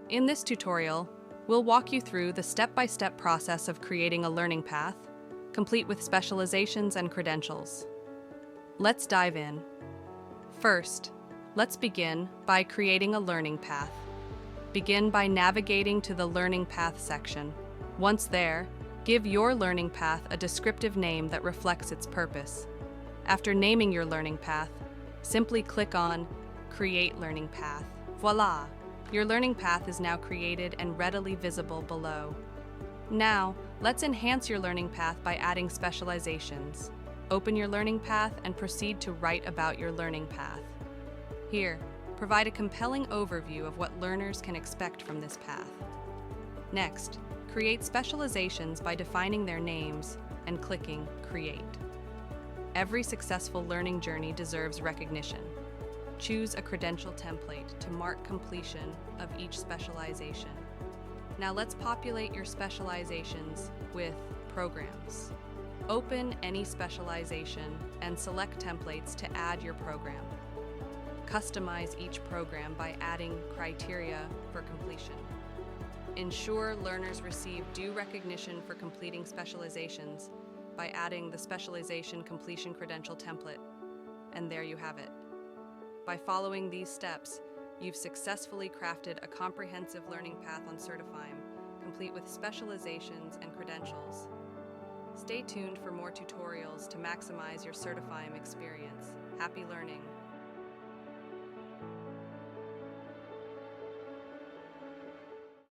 In this tutorial, we'll walk you through the step-by-step process of creating a learning path, complete with specializations and credentials. Let's dive in. First, let's begin by creating a learning path. Begin by navigating to the Learning Path section. Once there, give your learning path a descriptive name that reflects its purpose. After naming your learning path, simply click on Create Learning Path. Voila! Your learning path is now created and readily visible below. Now, let's enhance your learning path by adding specializations. Open your learning path and proceed to write about your learning path. Here, provide a compelling overview of what learners can expect from this path. Next, create specializations by defining their names and clicking Create. Every successful learning journey deserves recognition. Choose a credential template to mark completion of each specialization. Now let's populate your specializations with programs. Open any specialization and select templates to add your program. Customize each program by adding criteria for completion. Ensure learners receive due recognition for completing specializations by adding the specialization completion credential template. And there you have it. By following these steps, you've successfully crafted a comprehensive learning path on CertifyMe, complete with specializations and credentials. Stay tuned for more tutorials to maximize your CertifyMe experience. Happy learning!